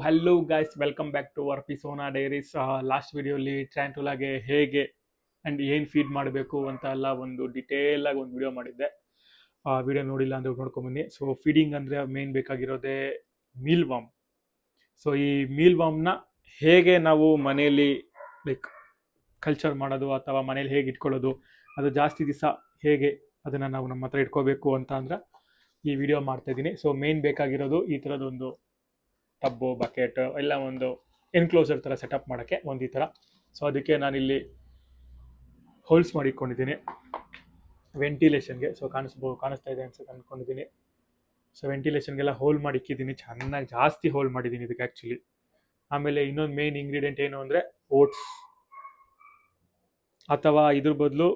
Hello guys, welcome back to our ಪಿಸೋನಾ diaries. Last ವಿಡಿಯೋಲಿ ಟ್ರ್ಯಾಂಟುಲಾಗೆ ಹೇಗೆ ಆ್ಯಂಡ್ ಏನು ಫೀಡ್ ಮಾಡಬೇಕು ಅಂತ ಎಲ್ಲ ಒಂದು ಡಿಟೇಲ್ ಆಗಿ ಒಂದು ವಿಡಿಯೋ ಮಾಡಿದ್ದೆ. ಆ ವಿಡಿಯೋ ನೋಡಿಲ್ಲ ಅಂದ್ರೆ ನೋಡ್ಕೊಂಬನ್ನಿ. ಸೊ ಫೀಡಿಂಗ್ ಅಂದರೆ ಮೇನ್ ಬೇಕಾಗಿರೋದೇ ಮೀಲ್ ವಾಮ್. ಸೊ ಈ ಮೀಲ್ ವಾಮ್ನ ಹೇಗೆ ನಾವು ಮನೆಯಲ್ಲಿ ಲೈಕ್ ಕಲ್ಚರ್ ಮಾಡೋದು ಅಥವಾ ಮನೇಲಿ ಹೇಗೆ ಇಟ್ಕೊಳ್ಳೋದು, ಅದು ಜಾಸ್ತಿ ದಿವಸ ಹೇಗೆ ಅದನ್ನು ನಾವು ನಮ್ಮ ಹತ್ರ ಇಟ್ಕೋಬೇಕು ಅಂತ ಅಂದ್ರೆ ಈ ವಿಡಿಯೋ ಮಾಡ್ತಾಯಿದ್ದೀನಿ. ಸೊ ಮೇನ್ ಬೇಕಾಗಿರೋದು ಈ ಥರದೊಂದು ಟಬ್ಬು, ಬಕೆಟ್ ಎಲ್ಲ ಒಂದು ಎನ್ಕ್ಲೋಸರ್ ಥರ ಸೆಟಪ್ ಮಾಡೋಕ್ಕೆ ಒಂದು ಈ ಥರ. ಸೊ ಅದಕ್ಕೆ ನಾನಿಲ್ಲಿ ಹೋಲ್ಸ್ ಮಾಡಿಕೊಂಡಿದ್ದೀನಿ ವೆಂಟಿಲೇಷನ್ಗೆ. ಸೊ ಕಾಣಿಸ್ತಾ ಇದೆ ಅನ್ಸುತ್ತೆ ಅಂದ್ಕೊಂಡಿದ್ದೀನಿ. ಸೊ ವೆಂಟಿಲೇಷನ್ಗೆಲ್ಲ ಹೋಲ್ ಮಾಡಿ ಇಕ್ಕಿದ್ದೀನಿ, ಚೆನ್ನಾಗಿ ಜಾಸ್ತಿ ಹೋಲ್ ಮಾಡಿದ್ದೀನಿ ಇದಕ್ಕೆ ಆ್ಯಕ್ಚುಲಿ. ಆಮೇಲೆ ಇನ್ನೊಂದು ಮೇನ್ ಇಂಗ್ರೀಡಿಯೆಂಟ್ ಏನು ಅಂದರೆ ಓಟ್ಸ್, ಅಥವಾ ಇದ್ರ ಬದಲು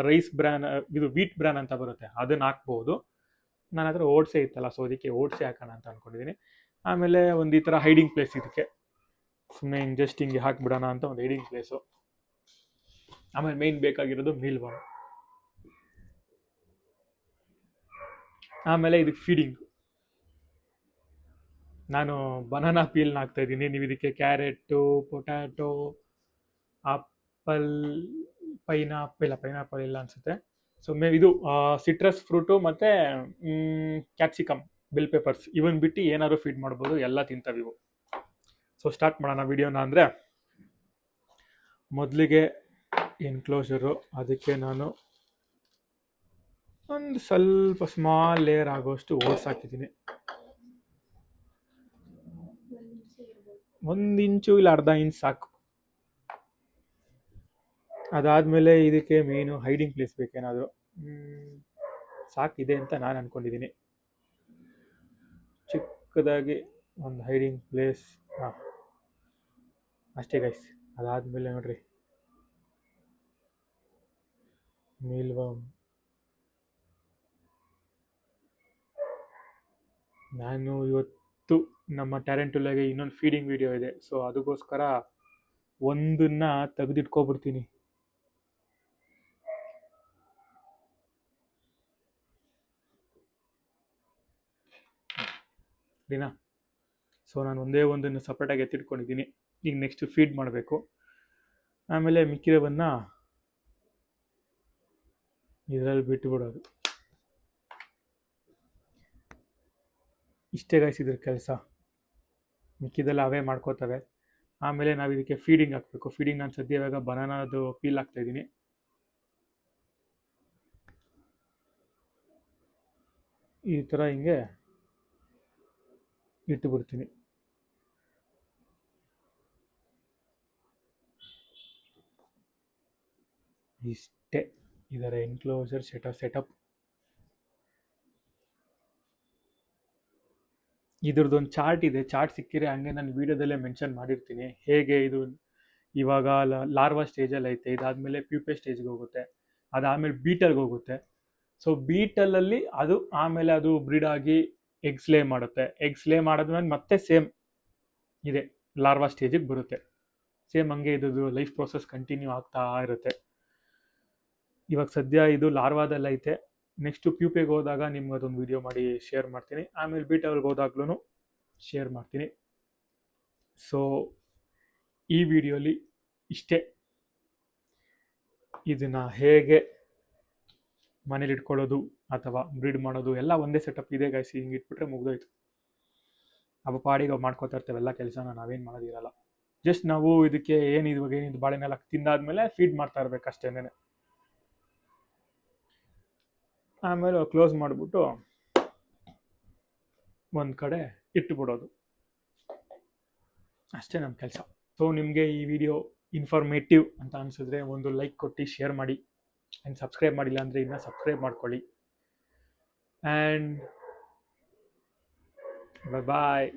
ರೈಸ್ ಬ್ರ್ಯಾನ್, ಇದು ವೀಟ್ ಬ್ರ್ಯಾನ್ ಅಂತ ಬರುತ್ತೆ, ಅದನ್ನು ಹಾಕ್ಬೋದು. ನನ್ನ ಹತ್ರ ಓಟ್ಸೇ ಇತ್ತಲ್ಲ, ಸೊ ಅದಕ್ಕೆ ಓಟ್ಸೇ ಹಾಕೋಣ ಅಂತ ಅಂದ್ಕೊಂಡಿದ್ದೀನಿ. ಆಮೇಲೆ ಒಂದು ಈ ಥರ ಹೈಡಿಂಗ್ ಪ್ಲೇಸ್ ಇದಕ್ಕೆ, ಸುಮ್ಮನೆ ಜಸ್ಟ್ ಹಿಂಗೆ ಹಾಕ್ಬಿಡೋಣ ಅಂತ ಒಂದು ಹೈಡಿಂಗ್ ಪ್ಲೇಸು. ಆಮೇಲೆ ಮೇನ್ ಬೇಕಾಗಿರೋದು ಮೀಲ್ ವಾಮ್. ಆಮೇಲೆ ಇದಕ್ಕೆ ಫೀಡಿಂಗ್ ನಾನು ಬನಾನಾ ಪೀಲ್ನ ಹಾಕ್ತಾ ಇದ್ದೀನಿ. ನೀವು ಇದಕ್ಕೆ ಕ್ಯಾರೆಟು, ಪೊಟ್ಯಾಟೊ, ಆಪಲ್, ಪೈನಾಪಲ್ ಇಲ್ಲ ಅನಿಸುತ್ತೆ. ಸೊ ಇದು ಸಿಟ್ರಸ್ ಫ್ರೂಟು ಮತ್ತು ಕ್ಯಾಪ್ಸಿಕಮ್, ಬೆಲ್ ಪೇಪರ್ಸ್ ಇವನ್ ಬಿಟ್ಟು ಏನಾದ್ರು ಫೀಡ್ ಮಾಡ್ಬೋದು, ಎಲ್ಲ ತಿಂತವೆ ಇವು. ಸೊ ಸ್ಟಾರ್ಟ್ ಮಾಡೋಣ ವಿಡಿಯೋನ. ಅಂದರೆ ಮೊದಲಿಗೆ ಎನ್ಕ್ಲೋಸರು, ಅದಕ್ಕೆ ನಾನು ಒಂದು ಸ್ವಲ್ಪ ಸ್ಮಾಲ್ ಲೇಯರ್ ಆಗೋಷ್ಟು ಓಟ್ಸ್ ಹಾಕಿದ್ದೀನಿ. 1 ಇಂಚು ಇಲ್ಲ ಅರ್ಧ ಇಂಚ್ ಸಾಕು. ಅದಾದಮೇಲೆ ಇದಕ್ಕೆ ಮೇನು ಹೈಡಿಂಗ್ ಪ್ಲೇಸ್ ಬೇಕೇನಾದರೂ, ಸಾಕಿದೆ ಅಂತ ನಾನು ಅಂದ್ಕೊಂಡಿದ್ದೀನಿ. ಚಿಕ್ಕದಾಗಿ ಒಂದು ಹೈಡಿಂಗ್ ಪ್ಲೇಸ್, ಹಾಂ ಅಷ್ಟೇ ಗೈಸ್. ಅದಾದಮೇಲೆ ನೋಡ್ರಿ ಮೀಲ್ ವಾಮ್. ನಾನು ಇವತ್ತು ನಮ್ಮ ಟ್ಯಾರೆಂಟುಲಾಗೆ ಇನ್ನೊಂದು ಫೀಡಿಂಗ್ ವಿಡಿಯೋ ಇದೆ, ಸೊ ಅದಕ್ಕೋಸ್ಕರ ಒಂದನ್ನು ತೆಗೆದಿಟ್ಕೊಬಿಡ್ತೀನಿ. ಸರಿನಾ? ಸೊ ನಾನು ಒಂದೇ ಒಂದನ್ನು ಸಪ್ರೇಟಾಗಿ ಎತ್ತಿಟ್ಕೊಂಡಿದ್ದೀನಿ. ಈಗ ನೆಕ್ಸ್ಟ್ ಫೀಡ್ ಮಾಡಬೇಕು. ಆಮೇಲೆ ಮಿಕ್ಕಿರೋವನ್ನು ಇದರಲ್ಲಿ ಬಿಟ್ಟುಬಿಡೋದು. ಇಷ್ಟೇ ಗೈಸ್ ಇದ್ರ ಕೆಲಸ. ಮಿಕ್ಕಿದೆಲ್ಲ ಅವೇ ಮಾಡ್ಕೋತವೆ. ಆಮೇಲೆ ನಾವು ಇದಕ್ಕೆ ಫೀಡಿಂಗ್ ಹಾಕಬೇಕು. ಫೀಡಿಂಗ್ ನಾನು ಸದ್ಯ ಇವಾಗ ಬನಾನಾದು ಪೀಲ್ ಹಾಕ್ತಾಯಿದ್ದೀನಿ. ಈ ಥರ ಹಿಂಗೆ ಇಟ್ಟುಬಿಡ್ತೀನಿ. ಇಷ್ಟೇ ಇದರ ಎನ್ಕ್ಲೋಸರ್ ಸೆಟಪ್. ಇದ್ರದ್ದೊಂದು ಚಾರ್ಟ್ ಇದೆ, ಚಾರ್ಟ್ ಸಿಕ್ಕಿದ್ರೆ ಹಂಗೆ ನಾನು ವೀಡಿಯೋದಲ್ಲೇ ಮೆನ್ಷನ್ ಮಾಡಿರ್ತೀನಿ. ಹೇಗೆ ಇದು ಇವಾಗ ಲಾರ್ವಾ ಸ್ಟೇಜಲ್ಲಿ ಐತೆ, ಇದಾದಮೇಲೆ ಪ್ಯೂಪೆ ಸ್ಟೇಜ್ಗೆ ಹೋಗುತ್ತೆ, ಅದಾದಮೇಲೆ ಬೀಟಲ್ಗೆ ಹೋಗುತ್ತೆ. ಸೊ ಬೀಟಲಲ್ಲಿ ಅದು ಆಮೇಲೆ ಅದು ಬ್ರೀಡ್ ಆಗಿ ಎಗ್ಸ್ ಲೇ ಮಾಡುತ್ತೆ. ಎಗ್ಸ್ ಲೇ ಮಾಡಿದ್ಮೇಲೆ ಮತ್ತೆ ಸೇಮ್ ಇದೆ ಲಾರ್ವಾ ಸ್ಟೇಜಿಗೆ ಬರುತ್ತೆ. ಸೇಮ್ ಹಂಗೆ ಇದು ಲೈಫ್ ಪ್ರೋಸೆಸ್ ಕಂಟಿನ್ಯೂ ಆಗ್ತಾ ಇರುತ್ತೆ. ಇವಾಗ ಸದ್ಯ ಇದು ಲಾರ್ವಾದಲ್ಲಿ ಐತೆ. ನೆಕ್ಸ್ಟು ಪ್ಯೂಪೆಗೆ ಹೋದಾಗ ನಿಮ್ಗೆ ಅದೊಂದು ವಿಡಿಯೋ ಮಾಡಿ ಶೇರ್ ಮಾಡ್ತೀನಿ. ಆಮೇಲೆ ಬೀಟಲ್ಗೆ ಹೋದಾಗ್ಲೂ ಶೇರ್ ಮಾಡ್ತೀನಿ. ಸೊ ಈ ವಿಡಿಯೋಲಿ ಇಷ್ಟೇ. ಇದನ್ನು ಹೇಗೆ ಮನೇಲಿ ಇಟ್ಕೊಳ್ಳೋದು ಅಥವಾ ಬ್ರೀಡ್ ಮಾಡೋದು ಎಲ್ಲ ಒಂದೇ ಸೆಟಪ್ ಇದೆ ಗೈಸ್. ಹಿಂಗೆ ಇಟ್ಬಿಟ್ರೆ ಮುಗ್ದೋಯ್ತು. ಅವ ಪಾಡಿಗೆ ಮಾಡ್ಕೋತಾ ಇರ್ತೇವೆಲ್ಲ ಕೆಲಸನ, ನಾವೇನು ಮಾಡೋದಿರಲ್ಲ. ಜಸ್ಟ್ ನಾವು ಇದಕ್ಕೆ ಏನಿದು ಬಾಳೆನೆಲ್ಲ ತಿಂದಾದ್ಮೇಲೆ ಫೀಡ್ ಮಾಡ್ತಾ ಇರ್ಬೇಕಷ್ಟೇನೆ. ಆಮೇಲೆ ಕ್ಲೋಸ್ ಮಾಡಿಬಿಟ್ಟು ಒಂದು ಕಡೆ ಇಟ್ಟುಬಿಡೋದು, ಅಷ್ಟೇ ನಮ್ಮ ಕೆಲಸ. ಸೊ ನಿಮಗೆ ಈ ವಿಡಿಯೋ ಇನ್ಫಾರ್ಮೇಟಿವ್ ಅಂತ ಅನಿಸಿದ್ರೆ ಒಂದು ಲೈಕ್ ಕೊಟ್ಟು ಶೇರ್ ಮಾಡಿ. ಆ್ಯಂಡ್ ಸಬ್ಸ್ಕ್ರೈಬ್ ಮಾಡಿಲ್ಲ ಅಂದರೆ ಇನ್ನೂ ಸಬ್ಸ್ಕ್ರೈಬ್ ಮಾಡ್ಕೊಳ್ಳಿ. ಆ್ಯಂಡ್ ಬಾಯ್.